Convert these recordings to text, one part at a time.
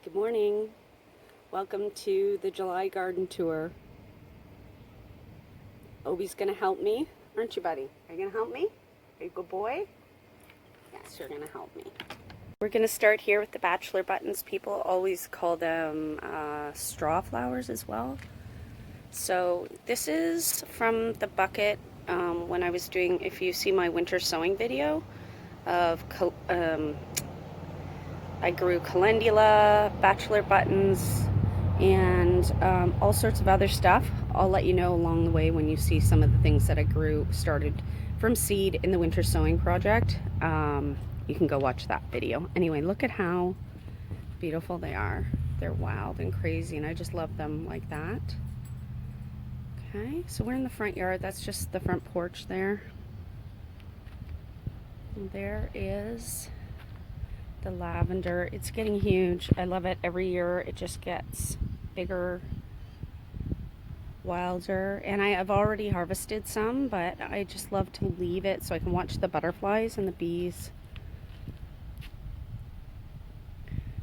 Good morning. Welcome to the July garden tour. Obi's gonna help me, aren't you, buddy? Are you gonna help me? Are you a good boy? Yes, you're gonna help me. We're gonna start here with the bachelor buttons. People always call them straw flowers as well. So this is from the bucket when I was doing, if you see my winter sowing video of I grew calendula, bachelor buttons, and all sorts of other stuff. I'll let you know along the way when you see some of the things that I started from seed in the winter sowing project. You can go watch that video. Anyway, look at how beautiful they are. They're wild and crazy, and I just love them like that. Okay, so we're in the front yard. That's just the front porch there. And there is the lavender. It's getting huge. I love it. Every year it just gets bigger, wilder, and I've already harvested some, but I just love to leave it so I can watch the butterflies and the bees.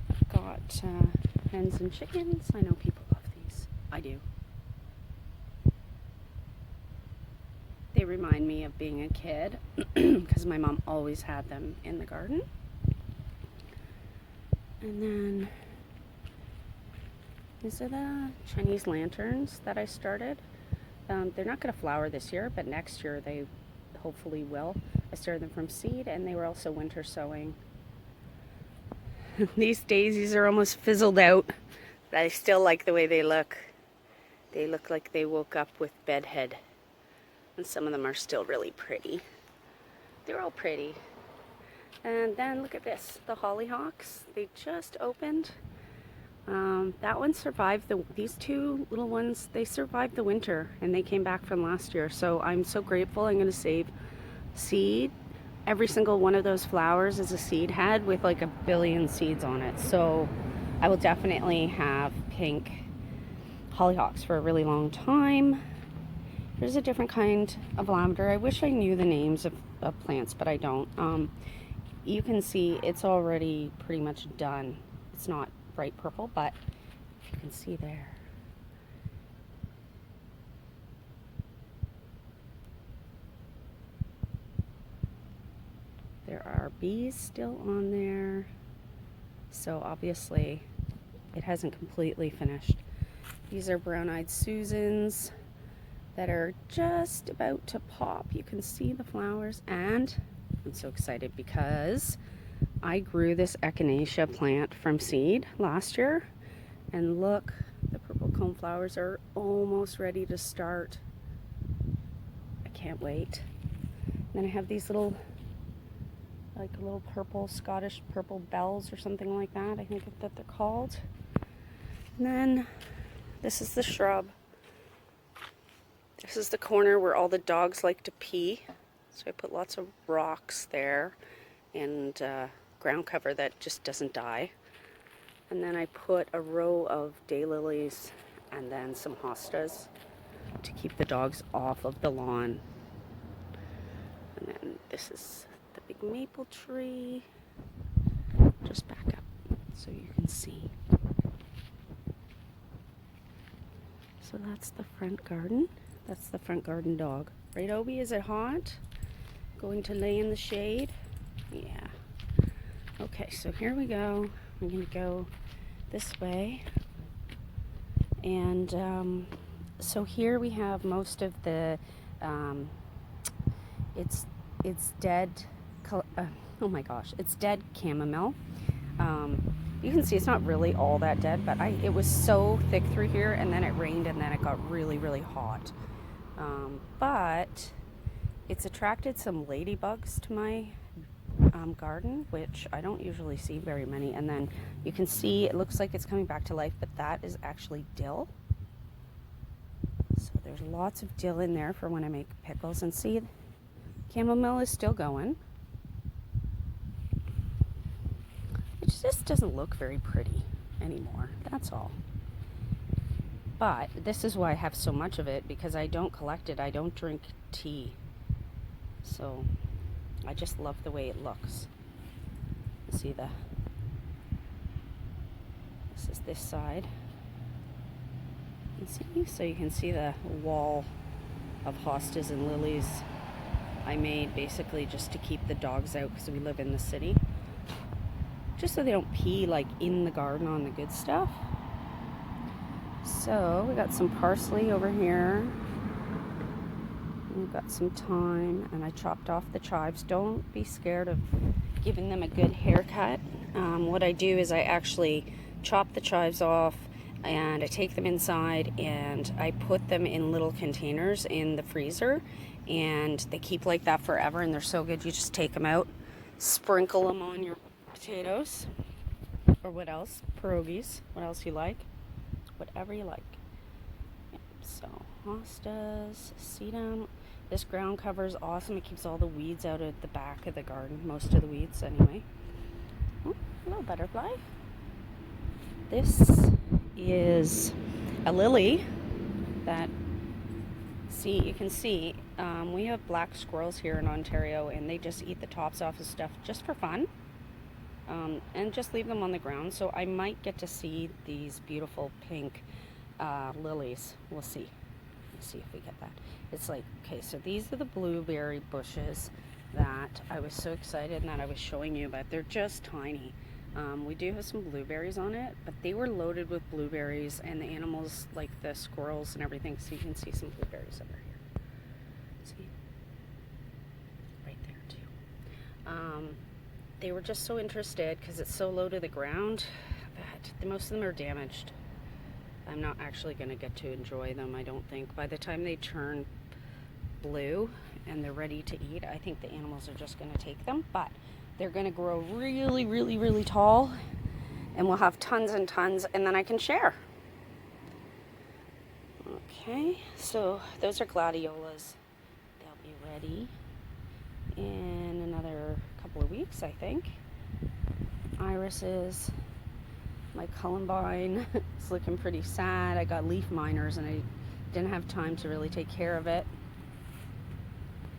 I've got hens and chickens. I know people love these. I do. They remind me of being a kid because my mom always had them in the garden. And then these are the Chinese lanterns that I started. They're not going to flower this year, but next year they hopefully will. I started them from seed, and they were also winter sowing. These daisies are almost fizzled out, but I still like the way they look. They look like they woke up with bedhead, and some of them are still really pretty. They're all pretty. And then look at this, the hollyhocks. They just opened. That one survived these two little ones, they survived the winter and they came back from last year. So I'm so grateful. I'm going to save seed. Every single one of those flowers is a seed head with like 1 billion seeds on it. So I will definitely have pink hollyhocks for a really long time. There's a different kind of lavender. I wish I knew the names of plants, but I don't. You can see it's already pretty much done. It's not bright purple, but you can see there. There are bees still on there, so obviously it hasn't completely finished. These are brown-eyed Susans that are just about to pop. You can see the flowers, and I'm so excited because I grew this echinacea plant from seed last year, and look, the purple cone flowers are almost ready to start. I can't wait. And then I have these little, like little purple, Scottish purple bells or something like that, I think that they're called. And then this is the shrub. This is the corner where all the dogs like to pee. So I put lots of rocks there and ground cover that just doesn't die. And then I put a row of daylilies and then some hostas to keep the dogs off of the lawn. And then this is the big maple tree. Just back up so you can see. So that's the front garden. That's the front garden dog. Right, Obi? Is it hot? Going to lay in the shade? Yeah. Okay, so here we go. I'm going to go this way. And so here we have most of the, it's dead, oh my gosh, it's dead chamomile. You can see it's not really all that dead, but it was so thick through here, and then it rained, and then it got really, really hot. But it's attracted some ladybugs to my garden, which I don't usually see very many. And then you can see it looks like it's coming back to life, but that is actually dill. So there's lots of dill in there for when I make pickles. And see, chamomile is still going. It just doesn't look very pretty anymore, that's all. But this is why I have so much of it, because I don't collect it. I don't drink tea. So I just love the way it looks. See the This is this side. You see? So you can see the wall of hostas and lilies I made basically just to keep the dogs out because we live in the city. Just so they don't pee like in the garden on the good stuff. So we got some parsley over here. We've got some thyme, and I chopped off the chives. Don't be scared of giving them a good haircut. What I do is I actually chop the chives off and I take them inside and I put them in little containers in the freezer, and they keep like that forever, and they're so good. You just take them out, sprinkle them on your potatoes, or what else, pierogies, what else you like, whatever you like. Yep. So hostas, sedum. This ground cover is awesome. It keeps all the weeds out at the back of the garden, most of the weeds anyway. Oh, hello butterfly. This is a lily that, see, you can see, we have black squirrels here in Ontario, and they just eat the tops off of stuff just for fun, and just leave them on the ground. So I might get to see these beautiful pink lilies. We'll see. Let's see if we get that. It's like, okay, so these are the blueberry bushes that I was so excited and that I was showing you about. They're just tiny. We do have some blueberries on it, but they were loaded with blueberries, and the animals, like the squirrels and everything, so you can see some blueberries over here. See? Right there too. They were just so interested because it's so low to the ground that most of them are damaged. I'm not actually going to get to enjoy them, I don't think. By the time they turn blue and they're ready to eat, I think the animals are just going to take them, but they're going to grow really, really, really tall, and we'll have tons and tons, and then I can share. Okay, so those are gladiolas. They'll be ready in another couple of weeks, I think. Irises. My columbine is looking pretty sad. I got leaf miners and I didn't have time to really take care of it.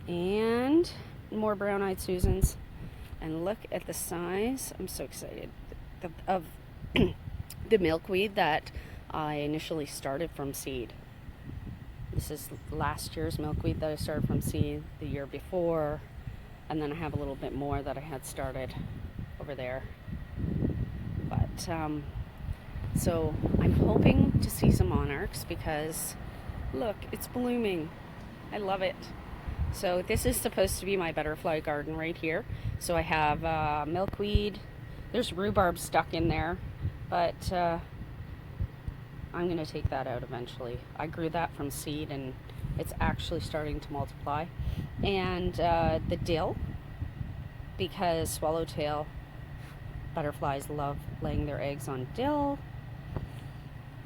And more brown-eyed Susans. And look at the size. I'm so excited of the milkweed that I initially started from seed. This is last year's milkweed that I started from seed, the year before, and then I have a little bit more that I had started over there. But so I'm hoping to see some monarchs because look, it's blooming. I love it. So this is supposed to be my butterfly garden right here. So I have milkweed. There's rhubarb stuck in there, but I'm going to take that out eventually. I grew that from seed and it's actually starting to multiply. And the dill, because swallowtail butterflies love laying their eggs on dill.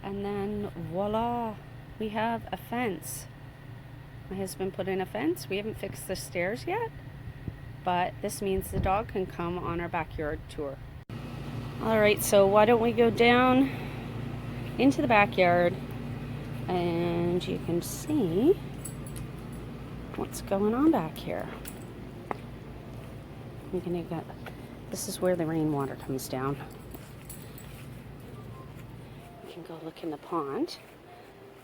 And then voila, we have a fence. My husband put in a fence. We haven't fixed the stairs yet, but this means the dog can come on our backyard tour. All right, so why don't we go down into the backyard and you can see what's going on back here. We're gonna get, this is where the rainwater comes down. You can go look in the pond.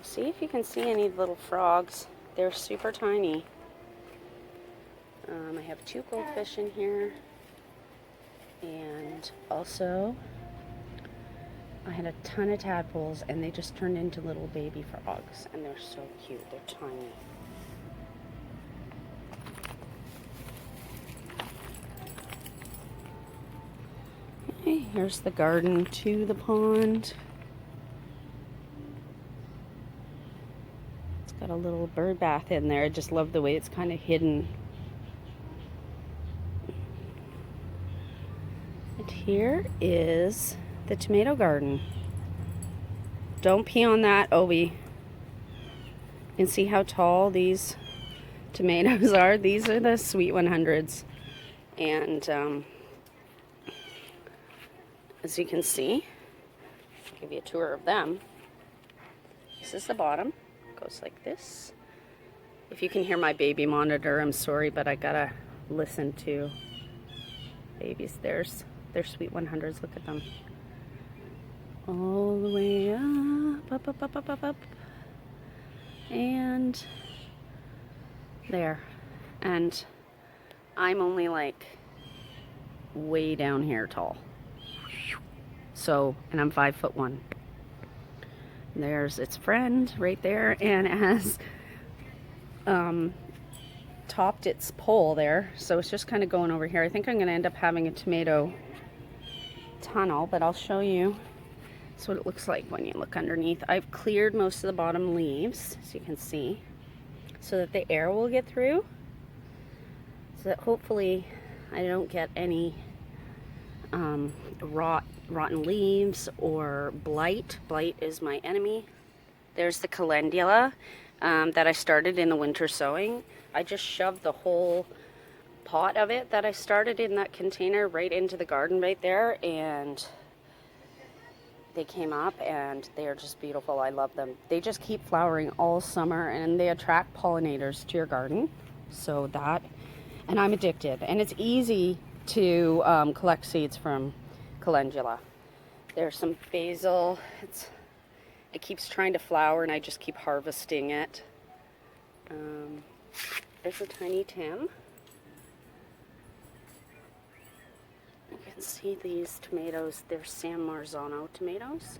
See if you can see any little frogs. They're super tiny. I have 2 goldfish in here. And also, I had a ton of tadpoles and they just turned into little baby frogs. And they're so cute. They're tiny. Okay, here's the garden to the pond. It's got a little bird bath in there. I just love the way it's kind of hidden. And here is the tomato garden. Don't pee on that, Obi. You can see how tall these tomatoes are. These are the Sweet 100s. And as you can see, I'll give you a tour of them. This is the bottom. It goes like this. If you can hear my baby monitor, I'm sorry, but I gotta listen to babies. They're Sweet 100s. Look at them. Oh the way up, up, up, up, up, up, up. And there. And I'm only like way down here tall. So, and I'm 5'1". There's its friend right there, and it has topped its pole there. So it's just kind of going over here. I think I'm going to end up having a tomato tunnel, but I'll show you. That's what it looks like when you look underneath. I've cleared most of the bottom leaves, as you can see, so that the air will get through, so that hopefully I don't get any rotten leaves or blight. Blight is my enemy. There's the calendula that I started in the winter sowing. I just shoved the whole pot of it that I started in that container right into the garden right there, and they came up and they are just beautiful. I love them. They just keep flowering all summer, and they attract pollinators to your garden. So that, and I'm addicted, and it's easy to collect seeds from calendula. There's some basil. It keeps trying to flower, and I just keep harvesting it. There's a tiny Tim. You can see these tomatoes. They're San Marzano tomatoes.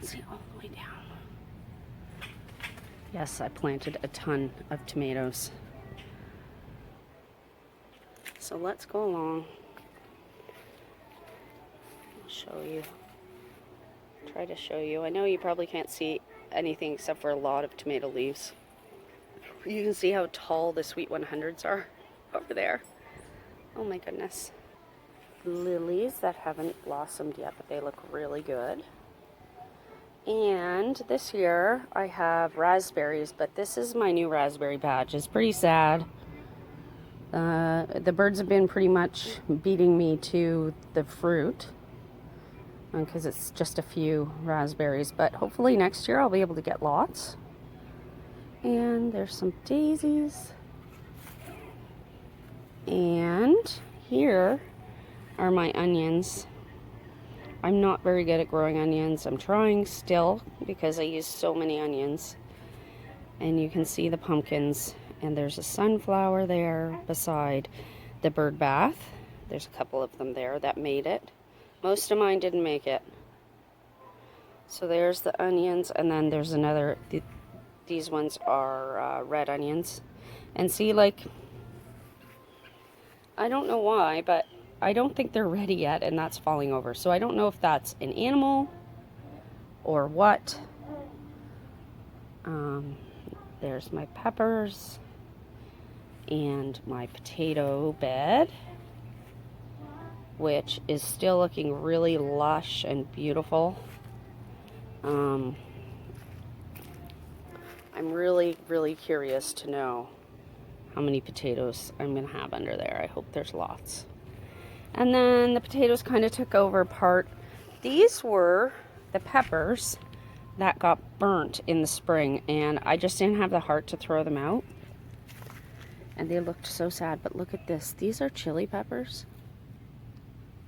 See all the way down. Yes, I planted a ton of tomatoes. So let's go along. I'll show you. Try to show you. I know you probably can't see anything except for a lot of tomato leaves. You can see how tall the Sweet 100s are over there. Oh my goodness. Lilies that haven't blossomed yet, but they look really good. And this year I have raspberries, but this is my new raspberry patch. It's pretty sad. The birds have been pretty much beating me to the fruit because it's just a few raspberries, but hopefully next year I'll be able to get lots. And there's some daisies. And here are my onions. I'm not very good at growing onions. I'm trying still because I use so many onions. And you can see the pumpkins. And there's a sunflower there beside the bird bath. There's a couple of them there that made it. Most of mine didn't make it. So there's the onions, and then there's another. These ones are red onions. And see, like, I don't know why, but I don't think they're ready yet, and that's falling over. So I don't know if that's an animal or what. There's my peppers and my potato bed, which is still looking really lush and beautiful. I'm really, really curious to know how many potatoes I'm going to have under there. I hope there's lots. And then the potatoes kind of took over part. These were the peppers that got burnt in the spring, and I just didn't have the heart to throw them out. And they looked so sad, but look at this. These are chili peppers.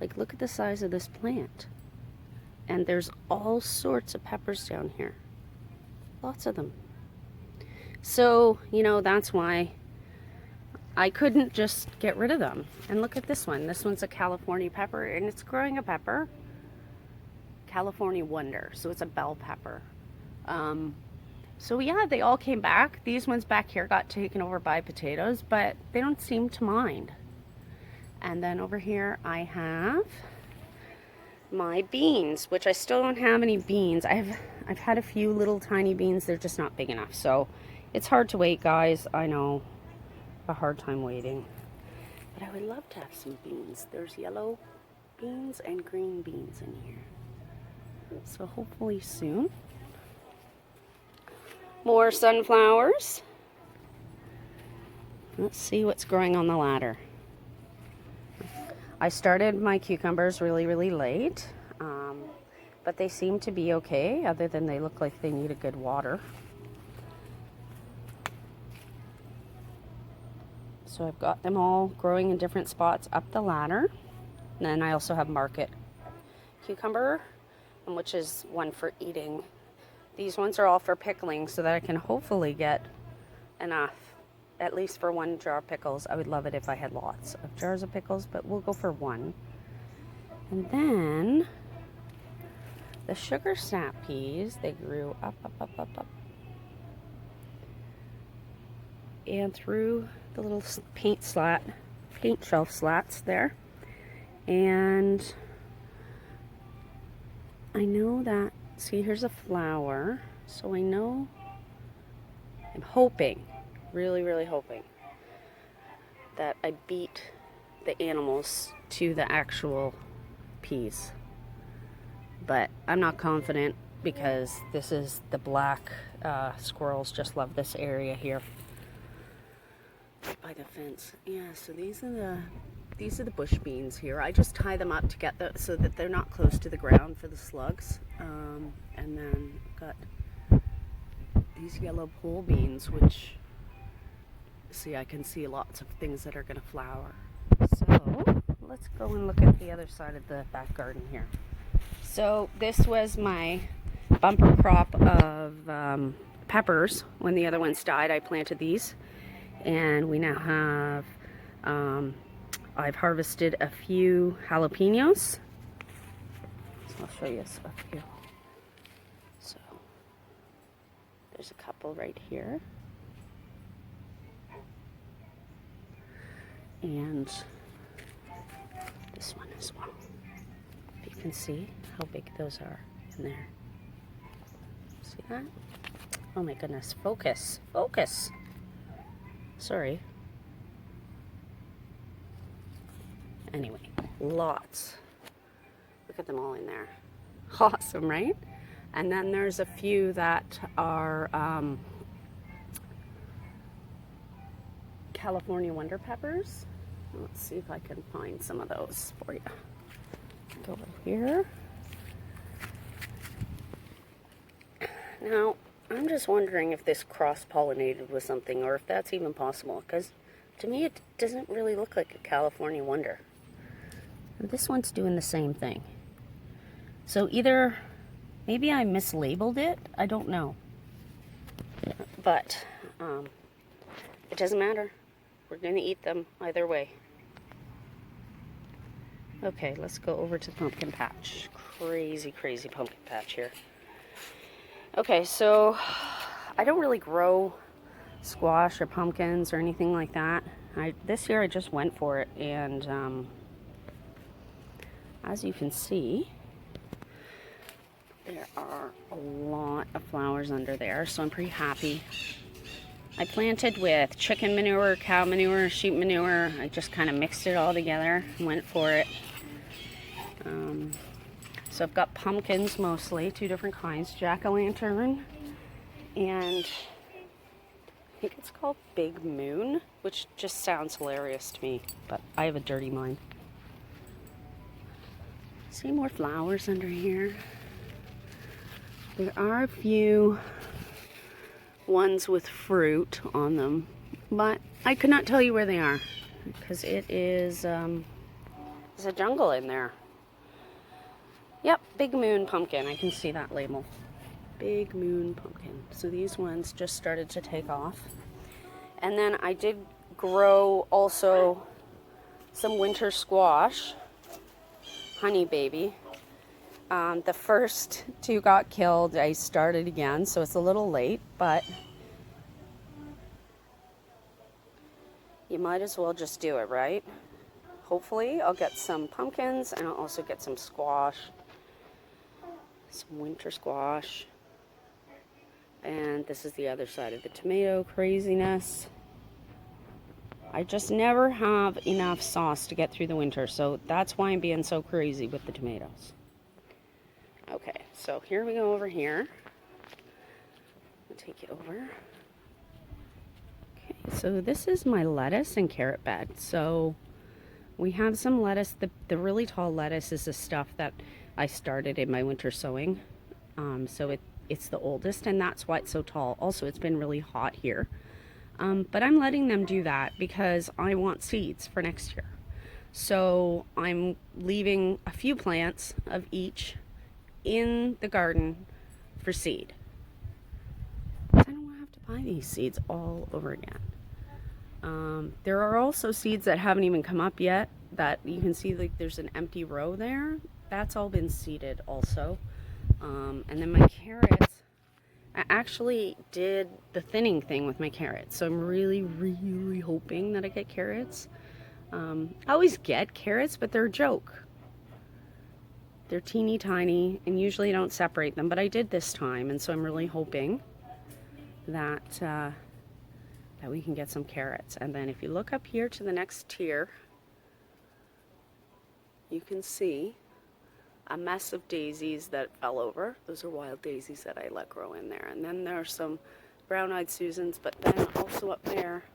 Like, look at the size of this plant. And there's all sorts of peppers down here. Lots of them. So, you know, that's why I couldn't just get rid of them. And look at this one. This one's a California pepper, and it's growing a pepper. California Wonder. So it's a bell pepper. So yeah, they all came back. These ones back here got taken over by potatoes, but they don't seem to mind. And then over here I have my beans, which I still don't have any beans. I've had a few little tiny beans. They're just not big enough. So it's hard to wait, guys. I know. A hard time waiting. But I would love to have some beans. There's yellow beans and green beans in here. So hopefully soon. More sunflowers. Let's see what's growing on the ladder. I started my cucumbers really, really late. But they seem to be okay, other than they look like they need a good water. So I've got them all growing in different spots up the ladder. And then I also have market cucumber, and which is one for eating. These ones are all for pickling so that I can hopefully get enough, at least for 1 jar of pickles. I would love it if I had lots of jars of pickles, but we'll go for 1. And then the sugar snap peas, they grew up. And through the little paint shelf slats there. And I know that, see, here's a flower. So I know, I'm hoping, really hoping that I beat the animals to the actual peas. But I'm not confident because this is the black squirrels just love this area here by the fence. Yeah, so these are the bush beans here. I just tie them up to get so that they're not close to the ground for the slugs. And then I've got these yellow pole beans, which, see, I can see lots of things that are going to flower. So let's go and look at the other side of the back garden here. So this was my bumper crop of peppers. When the other ones died, I planted these. And we now have, I've harvested a few jalapenos. So I'll show you a few. So there's a couple right here. And this one as well. You can see how big those are in there. See that? Oh my goodness, focus. Sorry. Anyway, lots. Look at them all in there. Awesome, right? And then there's a few that are California Wonder Peppers. Let's see if I can find some of those for you. Go over here. Now, I'm just wondering if this cross-pollinated with something, or if that's even possible, because to me it doesn't really look like a California Wonder. And this one's doing the same thing. So either, maybe I mislabeled it, I don't know. But it doesn't matter. We're going to eat them either way. Okay, let's go over to the pumpkin patch. Crazy pumpkin patch here. Okay, so I don't really grow squash or pumpkins or anything like that. This year I just went for it, and as you can see, there are a lot of flowers under there, so I'm pretty happy. I planted with chicken manure, cow manure, sheep manure. I just kind of mixed it all together and went for it. So I've got pumpkins mostly, 2 different kinds, jack-o'-lantern, and I think it's called Big Moon, which just sounds hilarious to me, but I have a dirty mind. See more flowers under here. There are a few ones with fruit on them, but I could not tell you where they are because it is there's a jungle in there. Yep, Big Moon Pumpkin. I can see that label. Big Moon Pumpkin. So these ones just started to take off. And then I did grow also some winter squash. Honey Baby. The first 2 got killed. I started again, so it's a little late, but you might as well just do it, right? Hopefully I'll get some pumpkins, and I'll also get some squash. Some winter squash. And this is the other side of the tomato craziness. I just never have enough sauce to get through the winter, so that's why I'm being so crazy with the tomatoes. Okay, so here we go over here. I'll take you over. Okay, so this is my lettuce and carrot bed. So we have some lettuce. The really tall lettuce is the stuff that I started in my winter sowing. So it's the oldest, and that's why it's so tall. Also, it's been really hot here. But I'm letting them do that because I want seeds for next year. So I'm leaving a few plants of each in the garden for seed. I don't want to have to buy these seeds all over again. There are also seeds that haven't even come up yet that you can see, like there's an empty row there. That's all been seeded also. And then my carrots, I actually did the thinning thing with my carrots. So I'm really, really hoping that I get carrots. I always get carrots, but they're a joke. They're teeny tiny and usually I don't separate them, but I did this time. And so I'm really hoping that, that we can get some carrots. And then if you look up here to the next tier, you can see a mess of daisies that fell over. Those are wild daisies that I let grow in there. And then there are some brown-eyed Susans, but then also up there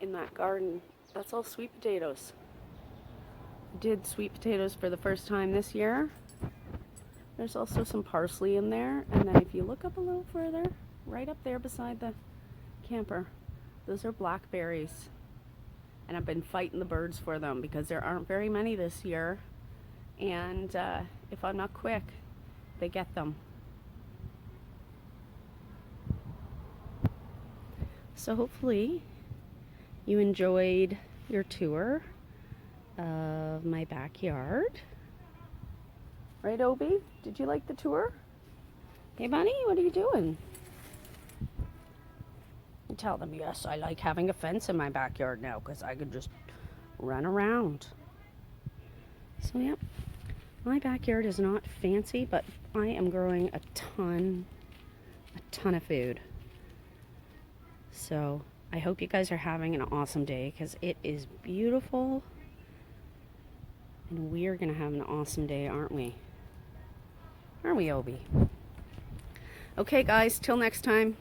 in that garden, that's all sweet potatoes. Did sweet potatoes for the first time this year. There's also some parsley in there. And then if you look up a little further, right up there beside the camper, those are blackberries. And I've been fighting the birds for them because there aren't very many this year. And if I'm not quick, they get them. So hopefully you enjoyed your tour of my backyard. Right, Obi? Did you like the tour? Hey, bunny, what are you doing? And tell them, yes, I like having a fence in my backyard now because I can just run around. So, yeah. My backyard is not fancy, but I am growing a ton of food. So I hope you guys are having an awesome day because it is beautiful. And we're going to have an awesome day, aren't we? Aren't we, Obi? Okay, guys, till next time.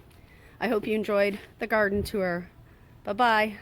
I hope you enjoyed the garden tour. Bye-bye.